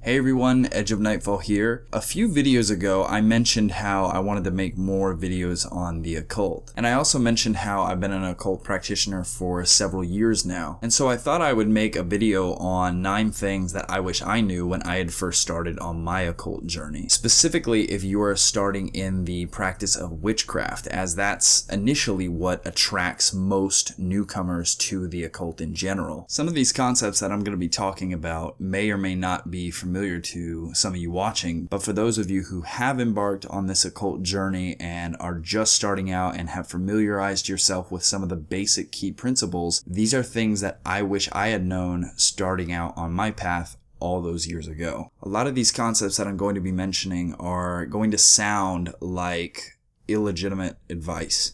Hey everyone, Edge of Nightfall here. A few videos ago, I mentioned how I wanted to make more videos on the occult. And I also mentioned how I've been an occult practitioner for several years now. And so I thought I would make a video on 9 things that I wish I knew when I had first started on my occult journey. Specifically, if you are starting in the practice of witchcraft, as that's initially what attracts most newcomers to the occult in general. Some of these concepts that I'm going to be talking about may or may not be familiar to some of you watching, but for those of you who have embarked on this occult journey and are just starting out and have familiarized yourself with some of the basic key principles, these are things that I wish I had known starting out on my path all those years ago. A lot of these concepts that I'm going to be mentioning are going to sound like illegitimate advice,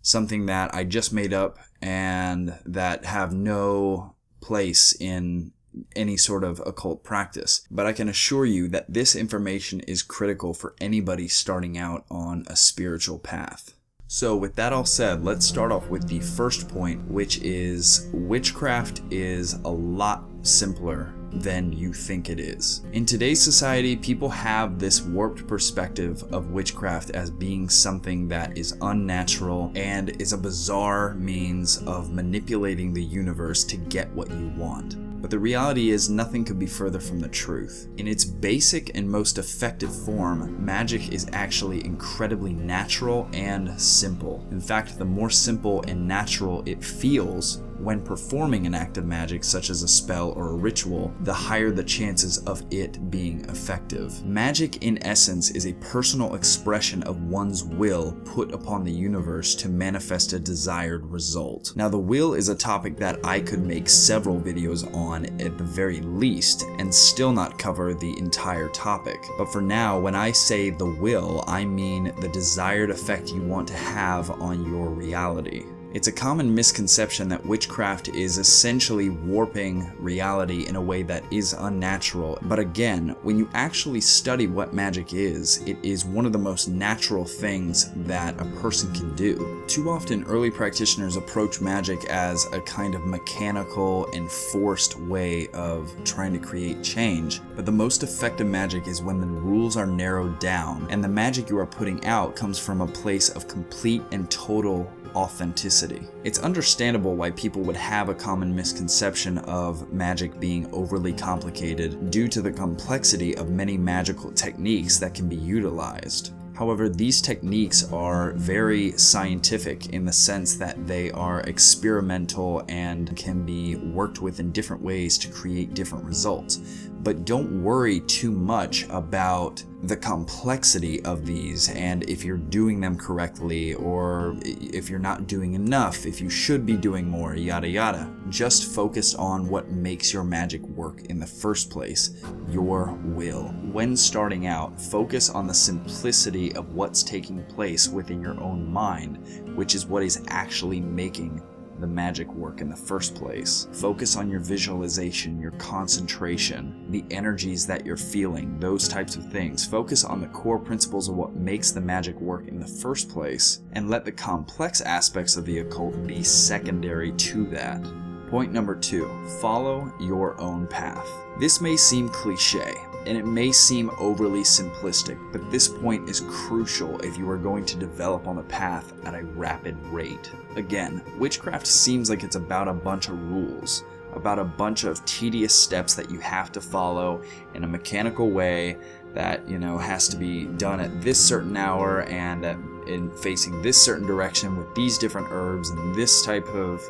something that I just made up and that have no place in any sort of occult practice. But I can assure you that this information is critical for anybody starting out on a spiritual path. So with that all said, let's start off with the first point, which is witchcraft is a lot simpler than you think it is. In today's society, people have this warped perspective of witchcraft as being something that is unnatural and is a bizarre means of manipulating the universe to get what you want. But the reality is nothing could be further from the truth. In its basic and most effective form, magic is actually incredibly natural and simple. In fact, the more simple and natural it feels when performing an act of magic, such as a spell or a ritual, the higher the chances of it being effective. Magic, in essence, is a personal expression of one's will put upon the universe to manifest a desired result. Now, the will is a topic that I could make several videos on at the very least, and still not cover the entire topic. But for now, when I say the will, I mean the desired effect you want to have on your reality. It's a common misconception that witchcraft is essentially warping reality in a way that is unnatural. But again, when you actually study what magic is, it is one of the most natural things that a person can do. Too often, early practitioners approach magic as a kind of mechanical and forced way of trying to create change. But the most effective magic is when the rules are narrowed down, and the magic you are putting out comes from a place of complete and total authenticity. It's understandable why people would have a common misconception of magic being overly complicated due to the complexity of many magical techniques that can be utilized. However, these techniques are very scientific in the sense that they are experimental and can be worked with in different ways to create different results. But don't worry too much about the complexity of these and if you're doing them correctly or if you're not doing enough, if you should be doing more, yada yada. Just focus on what makes your magic work in the first place, your will. When starting out, focus on the simplicity of what's taking place within your own mind, which is what is actually making the magic work in the first place. Focus on your visualization, your concentration, the energies that you're feeling, those types of things. Focus on the core principles of what makes the magic work in the first place, and let the complex aspects of the occult be secondary to that. Point number 2, follow your own path. This may seem cliche, and it may seem overly simplistic, but this point is crucial if you are going to develop on the path at a rapid rate. Again, witchcraft seems like it's about a bunch of rules, about a bunch of tedious steps that you have to follow in a mechanical way that, has to be done at this certain hour and in facing this certain direction with these different herbs and this type of,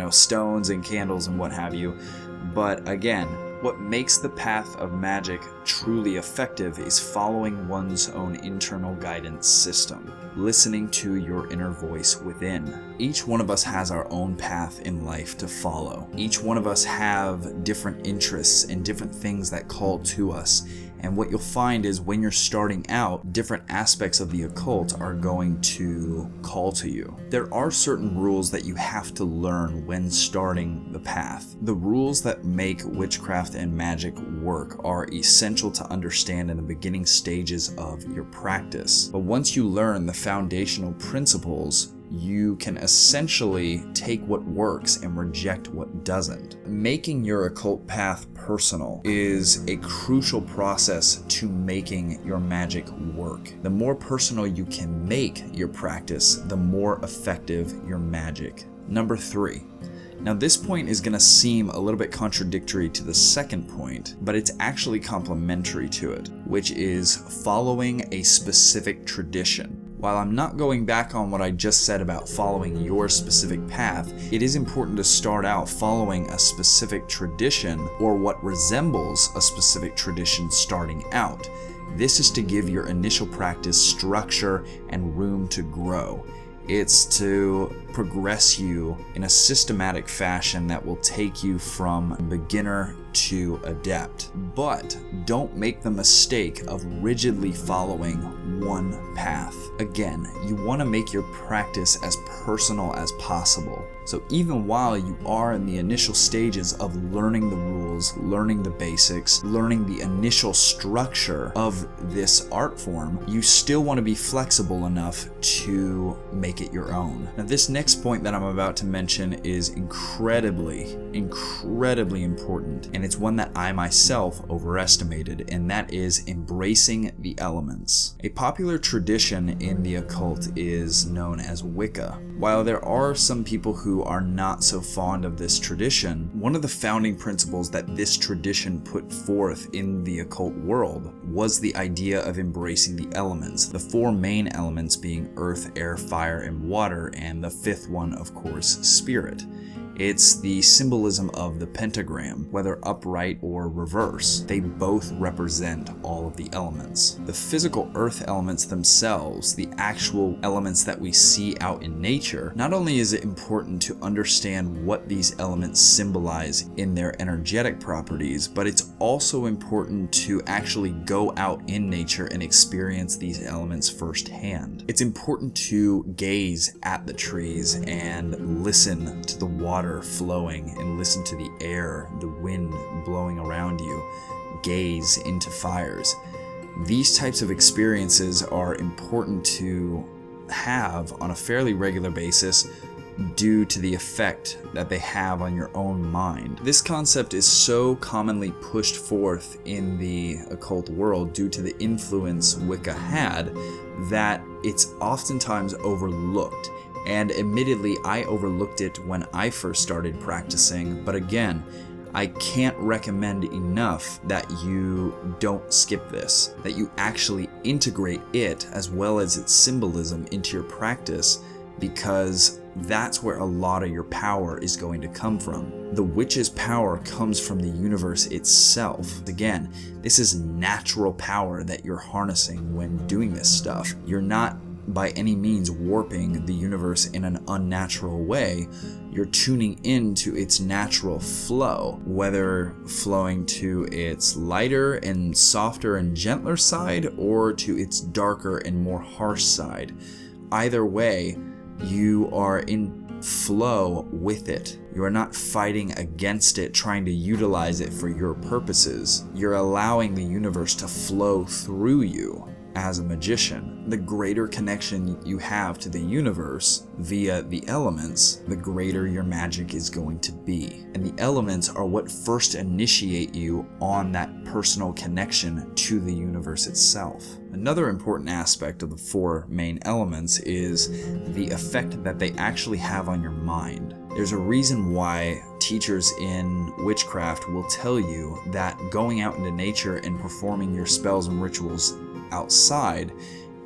stones and candles and what have you. But again, what makes the path of magic truly effective is following one's own internal guidance system, listening to your inner voice within. Each one of us has our own path in life to follow. Each one of us have different interests and different things that call to us. And what you'll find is when you're starting out, different aspects of the occult are going to call to you. There are certain rules that you have to learn when starting the path. The rules that make witchcraft and magic work are essential to understand in the beginning stages of your practice. But once you learn the foundational principles, you can essentially take what works and reject what doesn't. Making your occult path personal is a crucial process to making your magic work. The more personal you can make your practice, the more effective your magic. Number 3. Now this point is going to seem a little bit contradictory to the second point, but it's actually complementary to it, which is following a specific tradition. While I'm not going back on what I just said about following your specific path, it is important to start out following a specific tradition or what resembles a specific tradition starting out. This is to give your initial practice structure and room to grow. It's to progress you in a systematic fashion that will take you from beginner to adept. But don't make the mistake of rigidly following one path. Again, you want to make your practice as personal as possible. So even while you are in the initial stages of learning the rules, learning the basics, learning the initial structure of this art form, you still want to be flexible enough to make it your own. Now, this next point that I'm about to mention is incredibly important, and it's one that I myself overestimated, and that is embracing the elements. A popular tradition in the occult is known as Wicca. While there are some people who are not so fond of this tradition, one of the founding principles that this tradition put forth in the occult world was the idea of embracing the elements, the 4 main elements being earth, air, fire, and water, and the 5th one, of course, spirit. It's the symbolism of the pentagram, whether upright or reverse. They both represent all of the elements. The physical earth elements themselves, the actual elements that we see out in nature, not only is it important to understand what these elements symbolize in their energetic properties, but it's also important to actually go out in nature and experience these elements firsthand. It's important to gaze at the trees and listen to the water flowing and listen to the air, the wind blowing around you, gaze into fires. These types of experiences are important to have on a fairly regular basis due to the effect that they have on your own mind. This concept is so commonly pushed forth in the occult world due to the influence Wicca had that it's oftentimes overlooked. And admittedly, I overlooked it when I first started practicing, but again, I can't recommend enough that you don't skip this, that you actually integrate it as well as its symbolism into your practice, because that's where a lot of your power is going to come from. The witch's power comes from the universe itself. Again, this is natural power that you're harnessing when doing this stuff. You're not by any means warping the universe in an unnatural way. You're tuning into its natural flow, whether flowing to its lighter and softer and gentler side or to its darker and more harsh side. Either way, you are in flow with it. You are not fighting against it, trying to utilize it for your purposes. You're allowing the universe to flow through you. As a magician, the greater connection you have to the universe via the elements, the greater your magic is going to be. And the elements are what first initiate you on that personal connection to the universe itself. Another important aspect of the 4 main elements is the effect that they actually have on your mind. There's a reason why teachers in witchcraft will tell you that going out into nature and performing your spells and rituals outside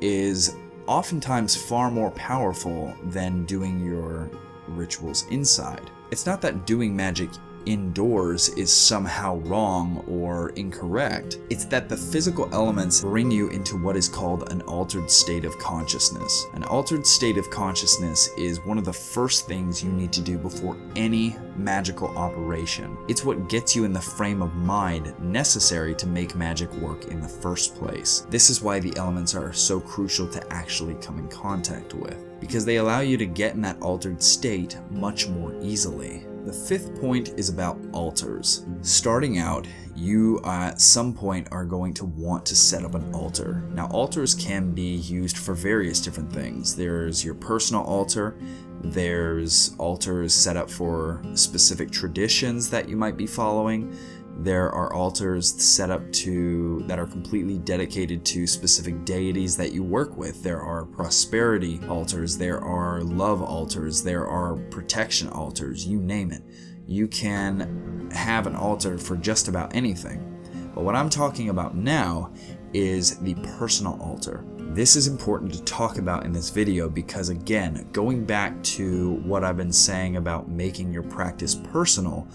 is oftentimes far more powerful than doing your rituals inside. It's not that doing magic indoors is somehow wrong or incorrect. It's that the physical elements bring you into what is called an altered state of consciousness. An altered state of consciousness is one of the first things you need to do before any magical operation. It's what gets you in the frame of mind necessary to make magic work in the first place. This is why the elements are so crucial to actually come in contact with, because they allow you to get in that altered state much more easily. The fifth point is about altars. Starting out, you at some point are going to want to set up an altar. Now, altars can be used for various different things. There's your personal altar. There's altars set up for specific traditions that you might be following. There are altars set up that are completely dedicated to specific deities that you work with. There are prosperity altars, there are love altars, there are protection altars, you name it. You can have an altar for just about anything. But what I'm talking about now is the personal altar. This is important to talk about in this video because, again, going back to what I've been saying about making your practice personal,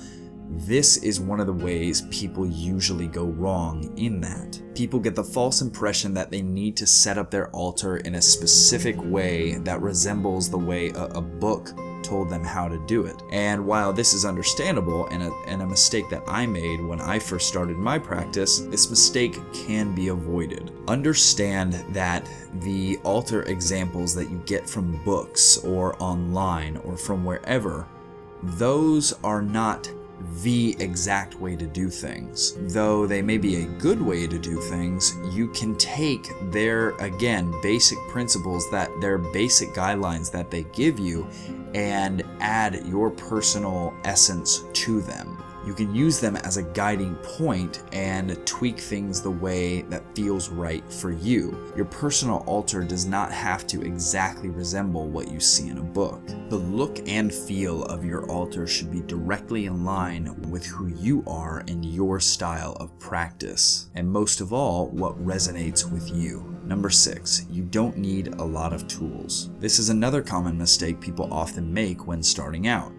this is one of the ways people usually go wrong in that. People get the false impression that they need to set up their altar in a specific way that resembles the way a book told them how to do it. And while this is understandable and a mistake that I made when I first started my practice, this mistake can be avoided. Understand that the altar examples that you get from books or online or from wherever, those are not the exact way to do things. Though they may be a good way to do things, you can take their, again, basic principles, their basic guidelines that they give you, and add your personal essence to them. You can use them as a guiding point and tweak things the way that feels right for you. Your personal altar does not have to exactly resemble what you see in a book. The look and feel of your altar should be directly in line with who you are and your style of practice, and most of all, what resonates with you. Number 6, you don't need a lot of tools. This is another common mistake people often make when starting out.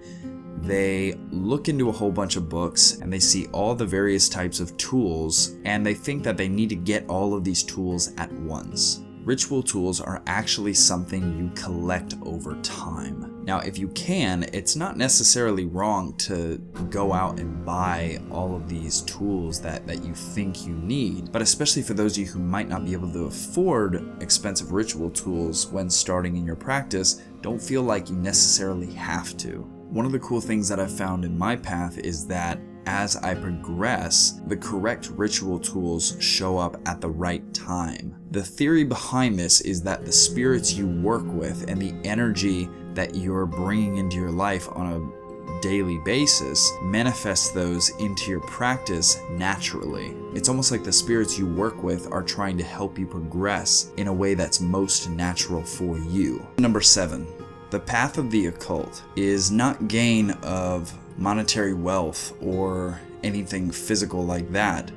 They look into a whole bunch of books and they see all the various types of tools and they think that they need to get all of these tools at once. Ritual tools are actually something you collect over time. Now, if you can, it's not necessarily wrong to go out and buy all of these tools that you think you need, but especially for those of you who might not be able to afford expensive ritual tools when starting in your practice, don't feel like you necessarily have to. One of the cool things that I've found in my path is that as I progress, the correct ritual tools show up at the right time. The theory behind this is that the spirits you work with and the energy that you're bringing into your life on a daily basis manifest those into your practice naturally. It's almost like the spirits you work with are trying to help you progress in a way that's most natural for you. Number 7. The path of the occult is not gain of monetary wealth or anything physical like that,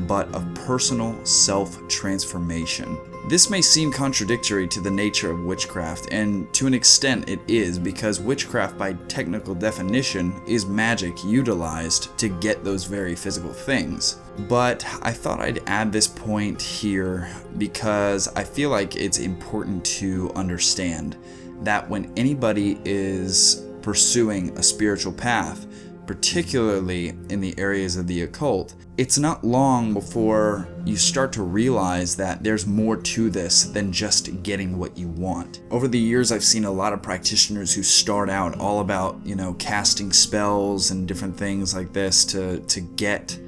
but of personal self-transformation. This may seem contradictory to the nature of witchcraft, and to an extent it is, because witchcraft by technical definition is magic utilized to get those very physical things. But I thought I'd add this point here because I feel like it's important to understand that when anybody is pursuing a spiritual path, particularly in the areas of the occult, it's not long before you start to realize that there's more to this than just getting what you want. Over the years, I've seen a lot of practitioners who start out all about, casting spells and different things like this to get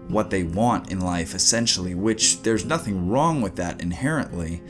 what they want in life, essentially, which there's nothing wrong with that inherently.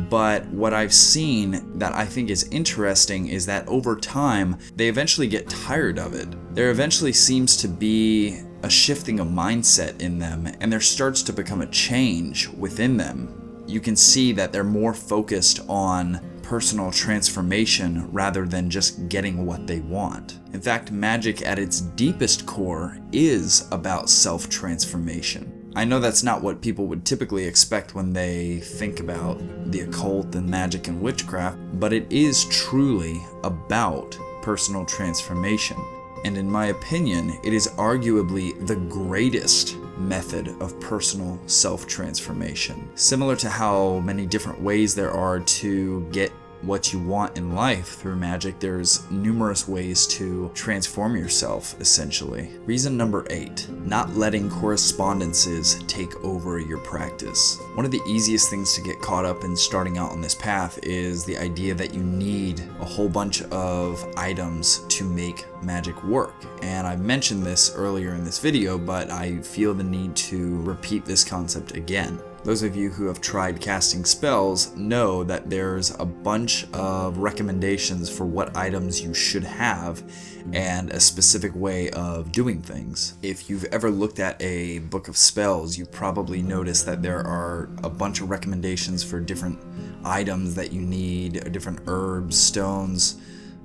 But what I've seen that I think is interesting is that over time, they eventually get tired of it. There eventually seems to be a shifting of mindset in them, and there starts to become a change within them. You can see that they're more focused on personal transformation rather than just getting what they want. In fact, magic at its deepest core is about self-transformation. I know that's not what people would typically expect when they think about the occult and magic and witchcraft, but it is truly about personal transformation. And in my opinion, it is arguably the greatest method of personal self-transformation. Similar to how many different ways there are to get what you want in life through magic, there's numerous ways to transform yourself, essentially. Reason number 8, not letting correspondences take over your practice. One of the easiest things to get caught up in starting out on this path is the idea that you need a whole bunch of items to make magic work. And I mentioned this earlier in this video, but I feel the need to repeat this concept again. Those of you who have tried casting spells know that there's a bunch of recommendations for what items you should have and a specific way of doing things. If you've ever looked at a book of spells, you probably noticed that there are a bunch of recommendations for different items that you need, different herbs, stones,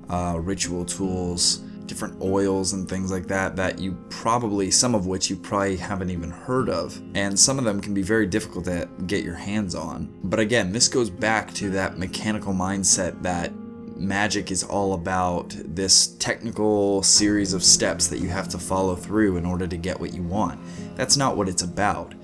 ritual tools, different oils and things like that you probably, some of which you probably haven't even heard of. And some of them can be very difficult to get your hands on. But again, this goes back to that mechanical mindset that magic is all about this technical series of steps that you have to follow through in order to get what you want. That's not what it's about.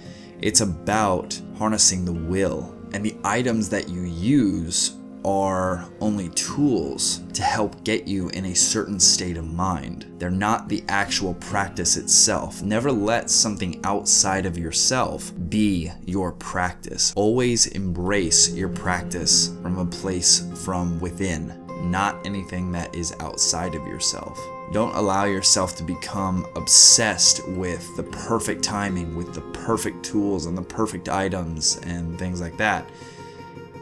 It's about harnessing the will. And the items that you use are only tools to help get you in a certain state of mind. They're not the actual practice itself. Never let something outside of yourself be your practice. Always embrace your practice from a place from within, not anything that is outside of yourself. Don't allow yourself to become obsessed with the perfect timing, with the perfect tools and the perfect items and things like that.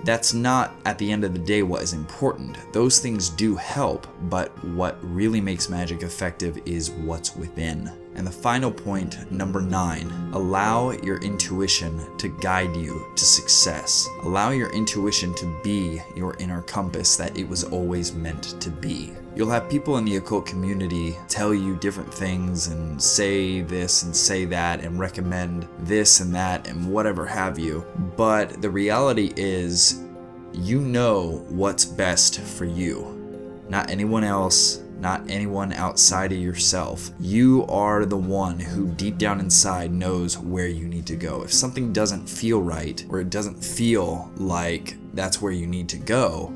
That's not, at the end of the day, what is important. Those things do help, but what really makes magic effective is what's within. And the final point, number 9, allow your intuition to guide you to success. Allow your intuition to be your inner compass that it was always meant to be. You'll have people in the occult community tell you different things and say this and say that and recommend this and that and whatever have you. But the reality is, you know what's best for you. Not anyone else, not anyone outside of yourself. You are the one who deep down inside knows where you need to go. If something doesn't feel right, or it doesn't feel like that's where you need to go,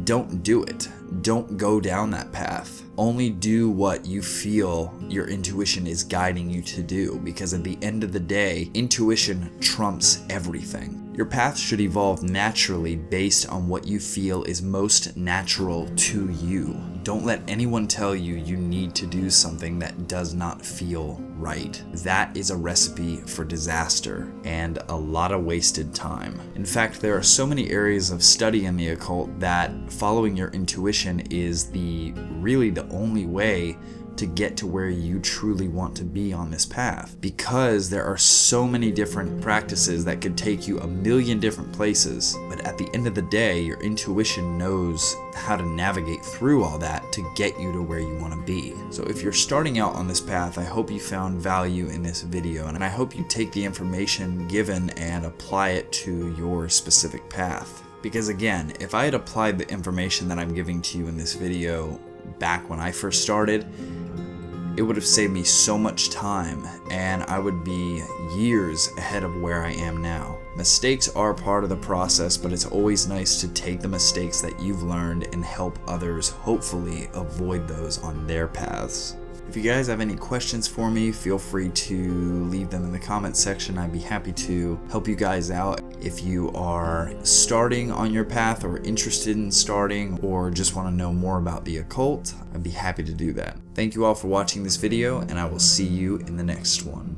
don't do it. Don't go down that path. Only do what you feel your intuition is guiding you to do, because at the end of the day, intuition trumps everything. Your path should evolve naturally based on what you feel is most natural to you. Don't let anyone tell you you need to do something that does not feel right. That is a recipe for disaster and a lot of wasted time. In fact, there are so many areas of study in the occult that following your intuition is really the only way to get to where you truly want to be on this path, because there are so many different practices that could take you a million different places. But at the end of the day, your intuition knows how to navigate through all that to get you to where you want to be. So if you're starting out on this path, I hope you found value in this video, and I hope you take the information given and apply it to your specific path. Because again, if I had applied the information that I'm giving to you in this video back when I first started, it would have saved me so much time, and I would be years ahead of where I am now. Mistakes are part of the process, but it's always nice to take the mistakes that you've learned and help others hopefully avoid those on their paths. If you guys have any questions for me, feel free to leave them in the comments section. I'd be happy to help you guys out. If you are starting on your path or interested in starting or just want to know more about the occult, I'd be happy to do that. Thank you all for watching this video, and I will see you in the next one.